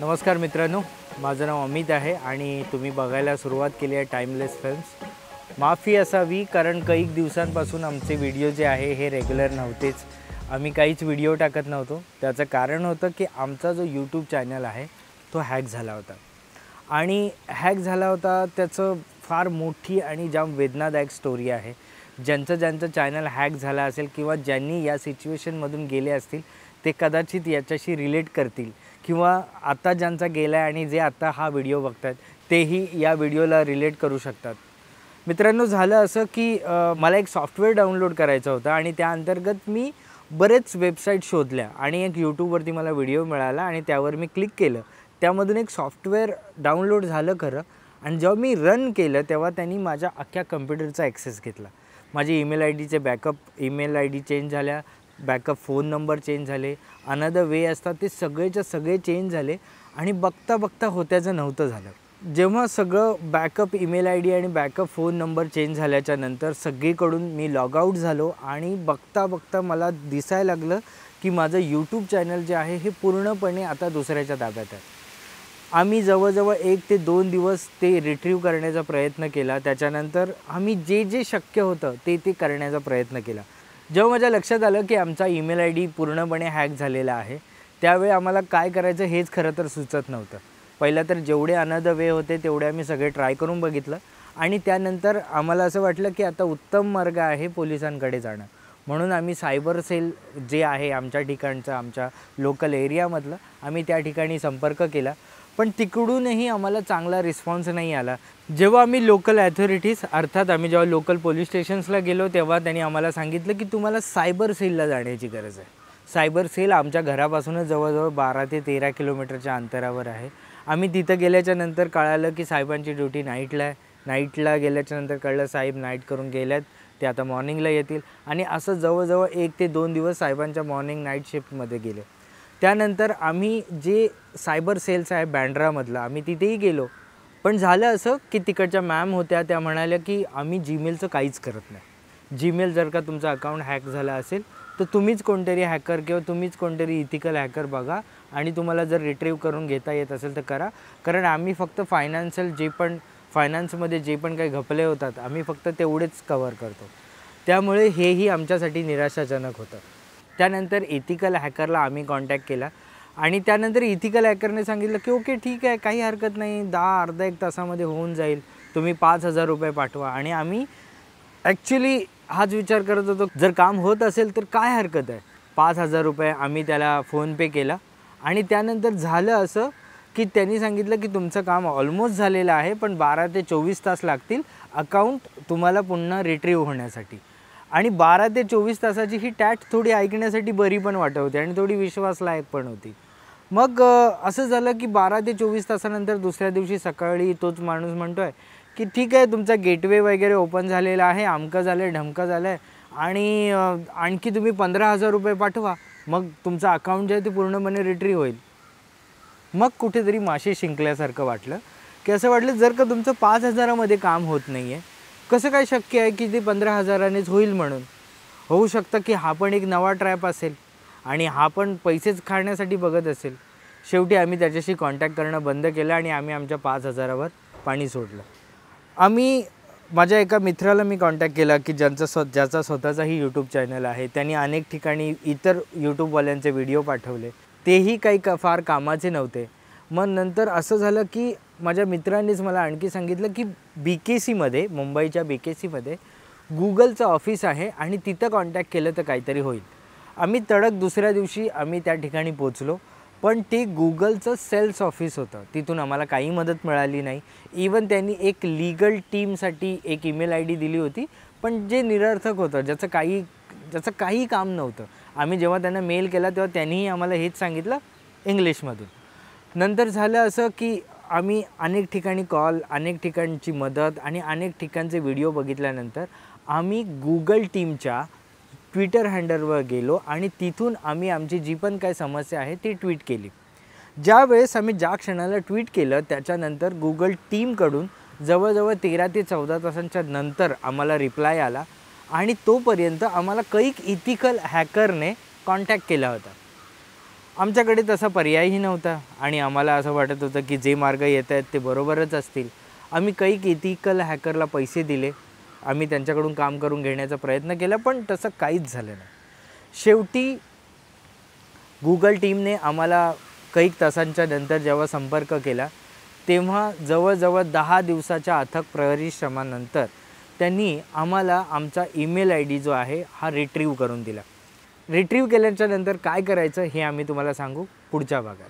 नमस्कार मित्रांनो, माझं नाव अमित आहे आणि तुम्ही बघायला सुरुवात केली आहे टाइमलेस फिल्म्स. माफी असावी कारण काही दिवसांपासून आमचे व्हिडिओ जे आहे हे रेग्युलर नव्हतेच. आम्ही काहीच व्हिडिओ टाकत नव्हतो. त्याचं कारण होतं की आमचा जो यूट्यूब चॅनल आहे तो हॅक झाला होता आणि हॅक झाला होता त्याचं फार मोठी आणि जाम वेदनादायक स्टोरी आहे. ज्यांचं चॅनल हॅक झाला असेल किंवा ज्यांनी या सिच्युएशनमधून गेले असतील ते कदाचित याच्याशी रिलेट करतील किंवा आता ज्यांचा गेला आहे आणि जे आता हा व्हिडिओ बघतात तेही या व्हिडिओला रिलेट करू शकतात. मित्रांनो, झालं असं की मला एक सॉफ्टवेअर डाउनलोड करायचं होतं आणि त्या अंतर्गत मी बरेच वेबसाईट शोधल्या आणि एक यूट्यूबवरती मला व्हिडिओ मिळाला आणि त्यावर मी क्लिक केलं. त्यामधून एक सॉफ्टवेअर डाउनलोड झालं खरं आणि जेव्हा मी रन केलं तेव्हा त्यांनी माझ्या अख्ख्या कम्प्युटरचा ॲक्सेस घेतला. माझी ईमेल आय डीचे ईमेल आय डी चेंज झाल्या, बॅकअप फोन नंबर चेंज झाले, अनदर वे असतात ते सगळेच्या सगळे चेंज झाले आणि बघता बघता होत्याचं नव्हतं झालं. जेव्हा सगळं बॅकअप ईमेल आय डी आणि बॅकअप फोन नंबर चेंज झाल्याच्या नंतर सगळीकडून मी लॉगआउट झालो आणि बघता बघता मला दिसायला लागलं की माझं यूट्यूब चॅनल जे आहे हे पूर्णपणे आता दुसऱ्याच्या ताब्यात आहे. आम्ही जवळजवळ 1 ते 2 दिवस ते रिट्रीव्ह करण्याचा प्रयत्न केला. त्याच्यानंतर आम्ही जे शक्य होतं ते करण्याचा प्रयत्न केला. जेव्हा माझ्या लक्षात आलं की आमचा ईमेल आय डी पूर्णपणे हॅक झालेला आहे त्यावेळी आम्हाला काय करायचं हेच खरं तर सुचत नव्हतं. पहिलं तर जेवढे अनदर वे होते तेवढे आम्ही सगळे ट्राय करून बघितलं आणि त्यानंतर आम्हाला असं वाटलं की आता उत्तम मार्ग आहे पोलिसांकडे जाणं. म्हणून आम्ही सायबर सेल जे आहे आमच्या ठिकाणचं, आमच्या लोकल एरियामधलं, आम्ही त्या ठिकाणी संपर्क केला. पण तिकडूनही आम्हाला चांगला रिस्पॉन्स नाही आला. जेव्हा आम्ही लोकल ॲथॉरिटीज अर्थात आम्ही जेव्हा लोकल पोलीस स्टेशन्सला गेलो तेव्हा त्यांनी आम्हाला सांगितलं की तुम्हाला सायबर सेलला जाण्याची गरज आहे. सायबर सेल आमच्या घरापासूनच जवळजवळ 12 ते 13 किलोमीटरच्या अंतरावर आहे. आम्ही तिथं गेल्याच्यानंतर कळालं की साहेबांची ड्युटी नाईटला आहे. नाईटला गेल्याच्यानंतर कळलं साहेब नाईट करून गेल्यात, ते आता मॉर्निंगला येतील आणि असं जवळजवळ 1 ते 2 दिवस साहेबांच्या मॉर्निंग नाईट शिफ्टमध्ये गेले. त्यानंतर आम्ही जे सायबर सेल्स आहे बँड्रामधला आम्ही तिथेही गेलो. पण झालं असं की तिकडच्या मॅम होत्या, त्या म्हणाल्या की आम्ही जीमेलचं काहीच करत नाही. जीमेल जर का तुमचा अकाउंट हॅक झाला असेल तर तुम्हीच कोणतरी हॅकर किंवा तुम्हीच कोणतरी इथिकल हॅकर बघा आणि तुम्हाला जर रिट्रीव्ह करून घेता येत असेल तर करा. कारण आम्ही फक्त फायनान्समध्ये जे पण काही घपले होतात आम्ही फक्त तेवढेच कव्हर करतो. त्यामुळे हेही आमच्यासाठी निराशाजनक होतं. त्यानंतर इथिकल हॅकरला आम्ही कॉन्टॅक्ट केला आणि त्यानंतर इथिकल हॅकरने सांगितलं की ओके ठीक आहे, काही हरकत नाही, अर्धा एक तासामध्ये होऊन जाईल, तुम्ही 5,000 रुपये पाठवा. आणि आम्ही ॲक्च्युली हाच विचार करत होतो जर काम होत असेल तर काय हरकत आहे. 5,000 रुपये आम्ही त्याला फोनपे केला आणि त्यानंतर झालं असं की त्यांनी सांगितलं की तुमचं काम ऑलमोस्ट झालेलं आहे पण 12 ते 24 तास लागतील अकाउंट तुम्हाला पुन्हा रिट्रीव्ह होण्यासाठी. आणि 12 ते 24 तासाची ही टॅट थोडी ऐकण्यासाठी बरी पण वाटत होती आणि थोडी विश्वासलायक पण होती. मग असं झालं की 12 ते 24 तासानंतर दुसऱ्या दिवशी सकाळी तोच माणूस म्हणतो आहे की ठीक आहे, तुमचा गेटवे वगैरे ओपन झालेला आहे, अमकं झालं आहे, ढमकं झालं आहे आणि आणखी तुम्ही 15,000 रुपये पाठवा, मग तुमचं अकाउंट जे आहे ते पूर्णपणे रिट्रीव्ह होईल. मग कुठेतरी माशी शिंकल्यासारखं वाटलं की असं वाटलं जर का तुमचं 5,000मध्ये काम होत नाही आहे कसं काय शक्य आहे की ते 15,000नेच होईल. म्हणून होऊ शकतं की हा पण एक नवा ट्रॅप असेल आणि हा पण पैसेच खाण्यासाठी बघत असेल. शेवटी आम्ही त्याच्याशी कॉन्टॅक्ट करणं बंद केलं आणि आम्ही आमच्या 5,000वर पाणी सोडलं. माझ्या एका मित्राला मी कॉन्टॅक्ट केला की ज्याचा स्वतःचाही यूट्यूब चॅनल आहे. त्यांनी अनेक ठिकाणी इतर यूट्यूबवाल्यांचे व्हिडिओ पाठवले, तेही काही फार कामाचे नव्हते. मग नंतर असं झालं की माझ्या मित्रांनीच मला आणखी सांगितलं की BKCमध्ये, मुंबईच्या BKCमध्ये गुगलचं ऑफिस आहे आणि तिथं कॉन्टॅक्ट केलं तर काहीतरी होईल. आम्ही तडक दुसऱ्या दिवशी आम्ही त्या ठिकाणी पोचलो. पण ते गुगलचं सेल्स ऑफिस होतं. तिथून आम्हाला काही मदत मिळाली नाही. इवन त्यांनी एक लीगल टीमसाठी एक ईमेल आय डी दिली होती पण जे निरर्थक होतं, ज्याचं काही काम नव्हतं. आम्ही जेव्हा त्यांना मेल केला तेव्हा त्यांनीही आम्हाला हेच सांगितलं इंग्लिशमधून. नंतर झालं असं की आम्ही अनेक ठिकाणी कॉल, अनेक ठिकाणची मदत आणि अनेक ठिकाणचे व्हिडिओ बघितल्यानंतर आम्ही गुगल टीमच्या ट्विटर हँडलवर गेलो आणि तिथून आम्ही आमची जी पण काही समस्या आहे ती ट्विट केली. ज्यावेळेस आम्ही ज्या क्षणाला ट्विट केलं त्याच्यानंतर गुगल टीमकडून जवळजवळ 13 ते 14 तासांच्या नंतर आम्हाला रिप्लाय आला आणि तोपर्यंत आम्हाला कैक इथिकल हॅकरने कॉन्टॅक्ट केला होता. आमच्याकडे तसा पर्यायही नव्हता आणि आम्हाला असं वाटत होतं की जे मार्ग येत आहेत ते बरोबरच असतील. आम्ही काही एथिकल हॅकरला पैसे दिले, आम्ही त्यांच्याकडून काम करून घेण्याचा प्रयत्न केला, पण तसं काहीच झालं नाही. शेवटी गुगल टीमने आम्हाला काही तासांच्या नंतर जेव्हा संपर्क केला तेव्हा जवळजवळ 10 दिवसाच्या अथक परिश्रमानंतर त्यांनी आम्हाला आमचा ईमेल ID जो आहे हा रिट्रीव्ह करून दिला. रिट्रीव्ह केल्याच्या नंतर काय करायचं हे आम्ही तुम्हाला सांगू पुढच्या भागात.